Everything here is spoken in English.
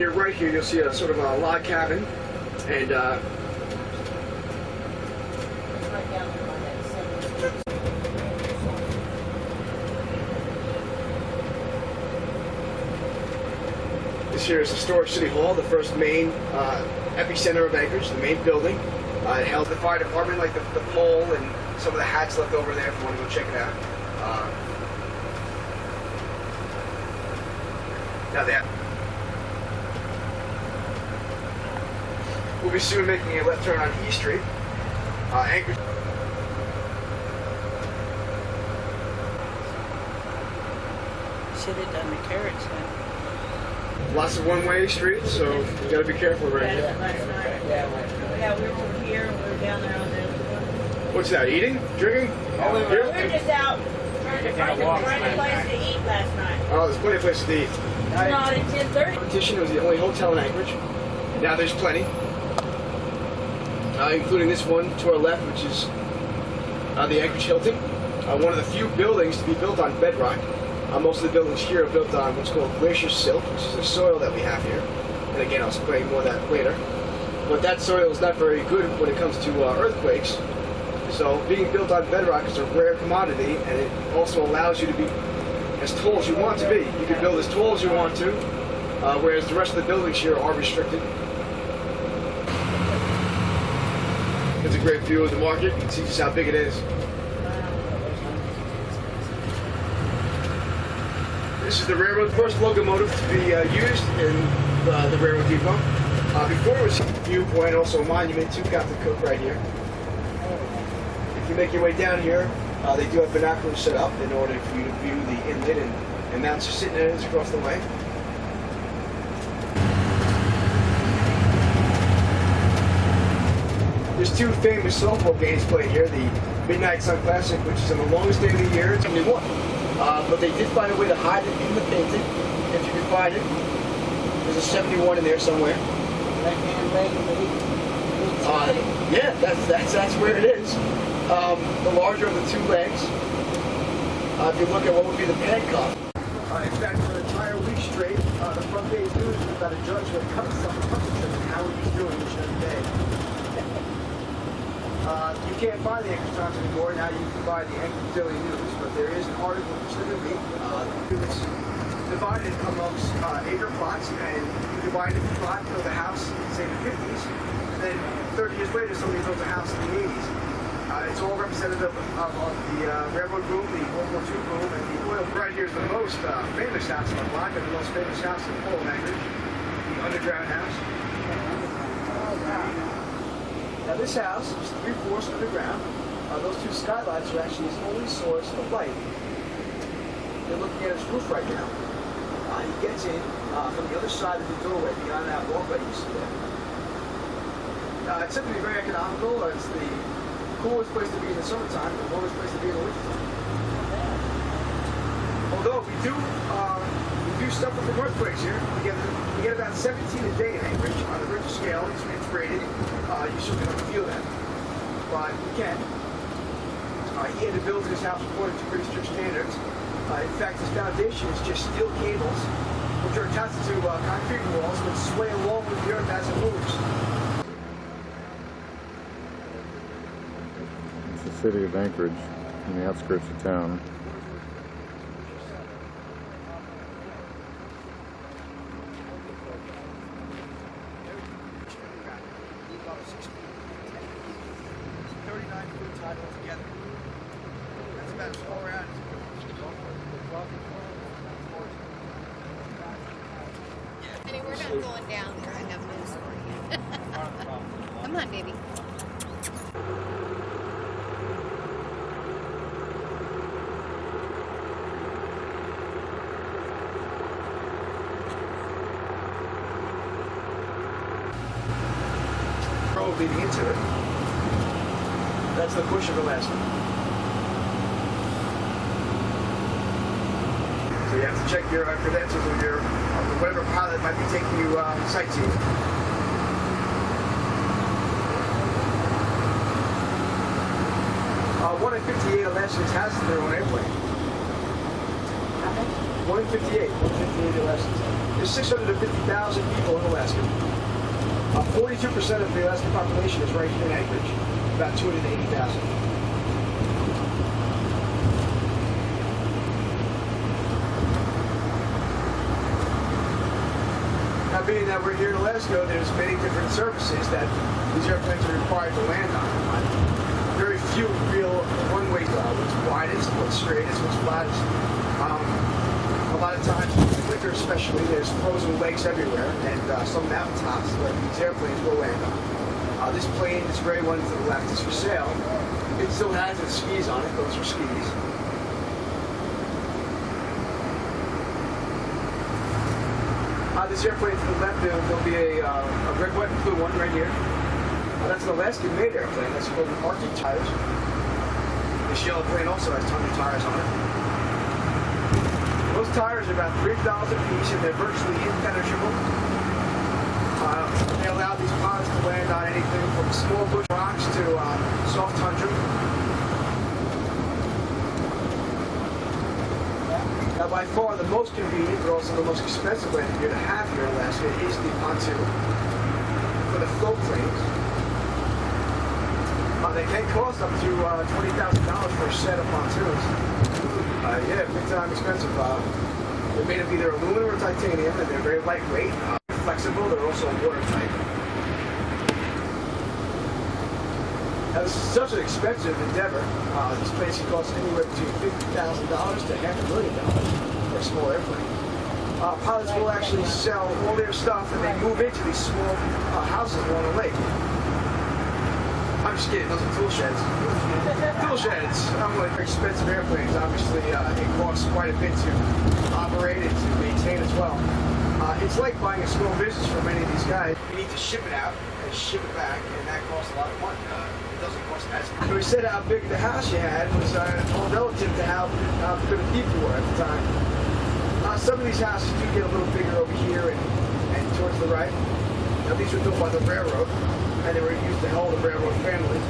Here, right here, you'll see a sort of a log cabin, and this here is historic City Hall, the first main epicenter of Anchorage, the main building. It held the fire department, like the pole and some of the hats left over there if you want to go check it out. Now they have. We'll be soon making a left turn on E Street. Anchorage. Should have done the carriage then. Lots of one-way streets, so you got to be careful right here. Last night. Yeah, we were here and we were down there on the other one. What's that? Eating? Drinking? Oh, we were just out trying to find a place to eat last night. Oh, there's plenty of places to eat. Not at 10:30. Competition was the only hotel in Anchorage. Now there's plenty, including this one to our left, which is the Anchorage Hilton. One of the few buildings to be built on bedrock. Most of the buildings here are built on what's called glacier silt, which is the soil that we have here. And again, I'll explain more of that later. But that soil is not very good when it comes to earthquakes. So being built on bedrock is a rare commodity, and it also allows you to be as tall as you want to be. You can build as tall as you want to, whereas the rest of the buildings here are restricted. It's a great view of the market. You can see just how big it is. This is the railroad, first locomotive to be used in the railroad depot. Before it was a viewpoint, also a monument to Captain Cook right here. If you make your way down here, they do have binoculars set up in order for you to view the inlet and Matanuska-Susitna is across the way. There's two famous softball games played here, the Midnight Sun Classic, which is on the longest day of the year, it's only one. But they did find a way to hide it in the painting, if you can find it. There's a 71 in there somewhere. Yeah, that's where it is. The larger of the two legs. If you look at what would be the pen cup. In fact, for an entire week straight, the front page news was about a judge who had cut himself a temperature and how he's doing each and every day. You can't find the Anchorage Times anymore. Now you can buy the Anchorage Daily News, but there is an article each and every week. It's divided amongst acre plots, and you divide a plot, build a house, say in the 50s, and then 30 years later somebody builds a house in the 80s. It's all representative of the railroad boom, the World War II boom, and the oil. Right here is the most famous house on the block, and the most famous house in all of Anchorage, the underground house. Now this house is 3/4 underground. Those two skylights are actually his only source of light. You're looking at his roof right now. He gets in from the other side of the doorway, beyond that walkway you see there. It's simply very economical. It's the coolest place to be in the summertime, the warmest place to be in the wintertime. Although we do suffer from earthquakes here. We get about 17 a day in Anchorage on the Richter scale. It's rated. You certainly don't feel that, but you can. He had to build his house according to pretty strict standards. In fact, his foundation is just steel cables, which are attached to concrete walls, which sway along with the earth as it moves. It's the City of Anchorage, in the outskirts of town. Anyway, we're not going down there. I have news for you. Come on, baby. Road leading into it. That's the push of Alaska. So you have to check your credentials or your whatever pilot might be taking you sightseeing. 1 in 58 Alaskans has their own airplane. 1 in 58. 1 in 58 Alaskans. There's 650,000 people in Alaska. 42% of the Alaskan population is right here in Anchorage, about 280,000. Now, being that we're here in Alaska, there's many different surfaces that these airplanes are required to land on. Very few real one-way what's widest, what's straightest, what's flattest. A lot of times, in the winter especially, there's frozen lakes everywhere, and some mountaintops where these airplanes will land on. This plane, this gray one to the left, is for sale. It still has its skis on it. Those are skis. This airplane to the left, there'll be a red, white, and blue one right here. That's an Alaskan-made airplane. That's called an Arctic tires. This yellow plane also has tons of tires on it. Those tires are about $3 a piece, and they're virtually impenetrable. They allow these pods to land on anything from small bush rocks to soft tundra. Now, by far the most convenient, but also the most expensive landing gear to have here in Alaska is the pontoon for the float planes. They can cost up to $20,000 for a set of pontoons. Yeah, big time expensive. They're made of either aluminum or titanium, and they're very lightweight, flexible. They're also watertight. Now, this is such an expensive endeavor. These planes can cost anywhere between $50,000 to $500,000 for a small airplane. Pilots will actually sell all their stuff, and they move into these small houses along the lake. I'm just kidding, those are tool sheds. Tool sheds. Unlike expensive airplanes, obviously it costs quite a bit to operate and to maintain as well. It's like buying a small business for many of these guys. You need to ship it out and ship it back, and that costs a lot of money. It doesn't cost as much. So we said how big the house you had was all relative to how good of people you were at the time. Some of these houses do get a little bigger over here and towards the right. Now, these were built by the railroad, and they were used to hold the railroad family.